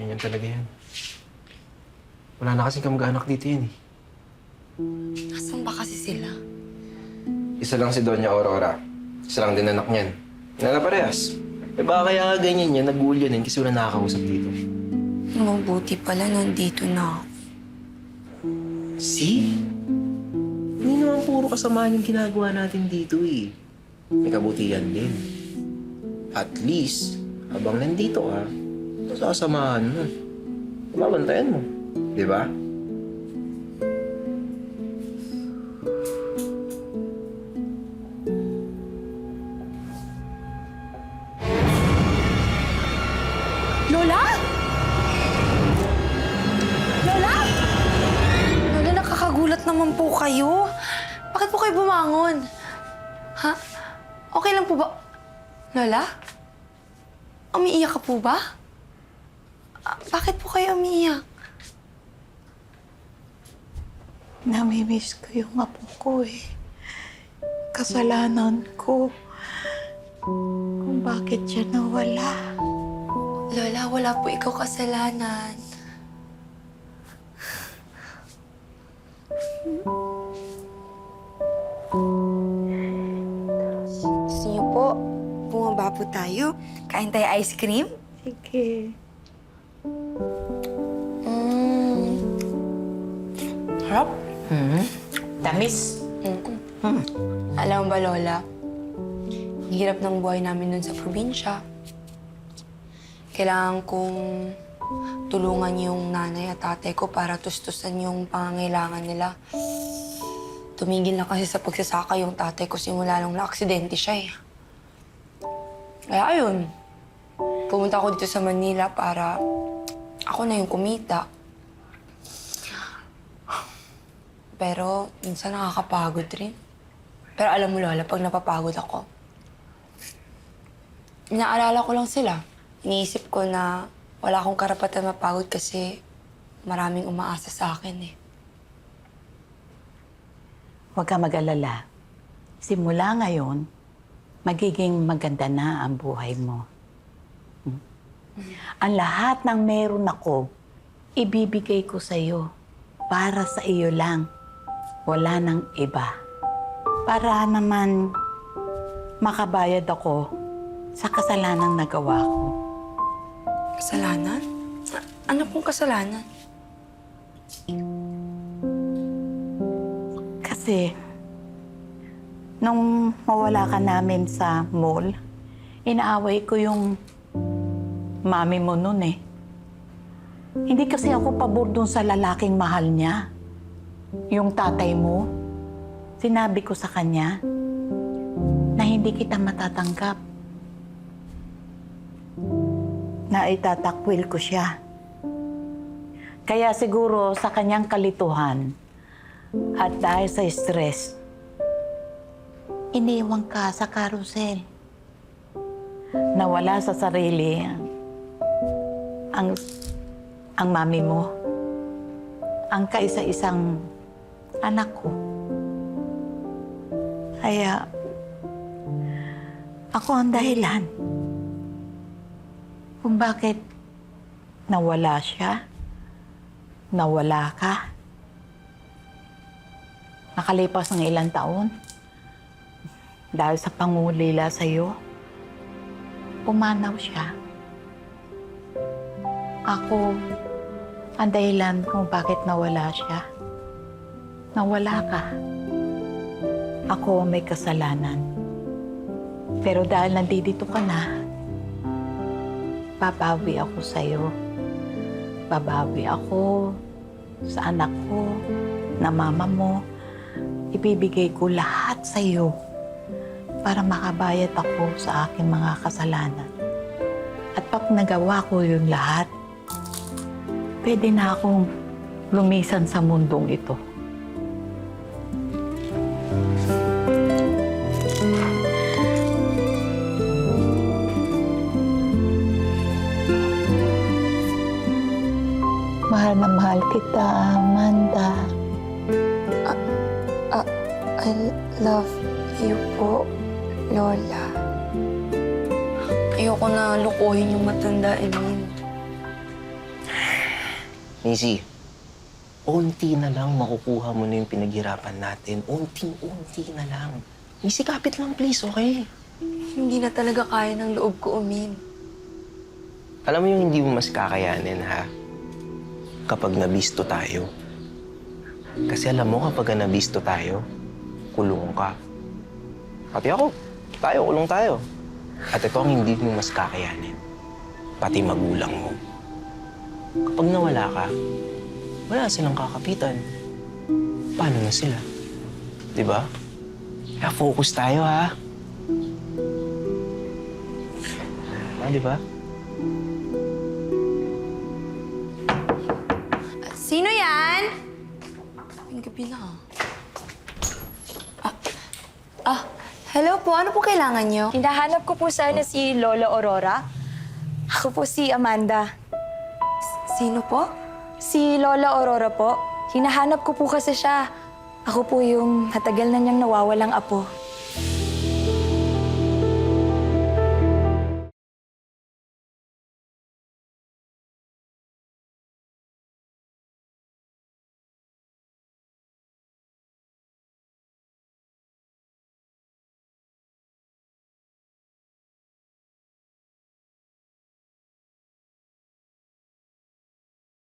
Ganyan talaga yan. Wala na kasing kamag-anak dito yan eh. Nasaan ba kasi sila? Isa lang si Doña Aurora. Isa lang din anak niyan. Wala na parehas. Eh baka kaya ganyan yan, nag-uul yan kasi wala nakakausap dito. Mabuti pala nandito na ako. See? Hindi naman puro kasamaan yung ginagawa natin dito eh. May kabutihan din. At least, habang nandito ka, nasasamahan mo. Babantayan mo. Di ba? Lola? Lola? Lola, nakakagulat naman po kayo. Bakit po kayo bumangon? Ha? Okay lang po ba? Lola? Umiiyak ka po ba? Bakit po kayo umiiyak? Namimiss ko yung apo ko eh. Kasalanan ko kung bakit siya nawala. Lola, wala po ikaw kasalanan. Gusto niyo po, bumaba po tayo. Kain tayo ice cream? Sige. Harap? Tamis. Alam mo ba, Lola? Ang hirap ng buhay namin nun sa probinsya. Kailangan kong tulungan yung nanay at tatay ko para tustusan yung pangangailangan nila. Tumigil na kasi sa pagsasaka yung tatay ko simula nung na-aksidente siya eh. Kaya ayun, pumunta ako dito sa Manila para ako na yung kumita. Pero minsan nakakapagod rin. Pero alam mo, Lola, pag napapagod ako, inaalala ko lang sila. Iniisip ko na wala akong karapatan mapagod kasi maraming umaasa sa akin eh. Huwag ka mag-alala. Simula ngayon, magiging maganda na ang buhay mo. Ang lahat ng meron ako, ibibigay ko sa'yo para sa iyo lang. Wala nang iba. Para naman makabayad ako sa kasalanang nagawa ko. Kasalanan? Ano pong kasalanan? Kasi, nung mawala ka namin sa mall, inaaway ko yung mami mo nun eh. Hindi kasi ako pabor dun sa lalaking mahal niya. Yung tatay mo, sinabi ko sa kanya na hindi kita matatanggap. Na itatakwil ko siya. Kaya siguro sa kanyang kalituhan at dahil sa stress, iniwan ka sa carousel. Nawala sa sarili ang mami mo. Ang kaisa-isang anak ko. Kaya ako ang dahilan kung bakit nawala siya, nawala ka. Nakalipas ng ilang taon, dahil sa pangulila sa'yo, pumanaw siya. Ako ang dahilan kung bakit nawala siya. Nawala ka. Ako ang may kasalanan. Pero dahil nandito ka na, babawi ako sa'yo. Babawi ako sa anak ko, na mama mo. Ibibigay ko lahat sa'yo para makabayad ako sa aking mga kasalanan. At pag nagawa ko yung lahat, pwede na akong lumisan sa mundong ito. Mahal na mahal kita, Amanda. I love you po, Lola. Ayoko na lukuhin yung matanda, Emin. Missy, unti na lang makukuha mo na yung pinaghirapan natin. Unti-unti na lang. Missy, kapit lang please, okay? Hindi na talaga kaya ng loob ko, Umin. Alam mo yung hindi mo mas kakayanin, ha? Kapag nabisto tayo. Kasi alam mo, kapag nabisto tayo, kulong ka. Pati ako. Kulong tayo. At ito ang hindi mo mas kakayanin. Pati magulang mo. Kapag nawala ka, wala silang kakapitan. Paano na sila? Diba? Kaya focus tayo, ha? Diba? Sino yan? Ang gabi na. Hello po. Ano po kailangan nyo? Hinahanap ko po sana si Lola Aurora. Ako po si Amanda. Sino po? Si Lola Aurora po. Hinahanap ko po kasi siya. Ako po yung matagal na niyang nawawalang apo.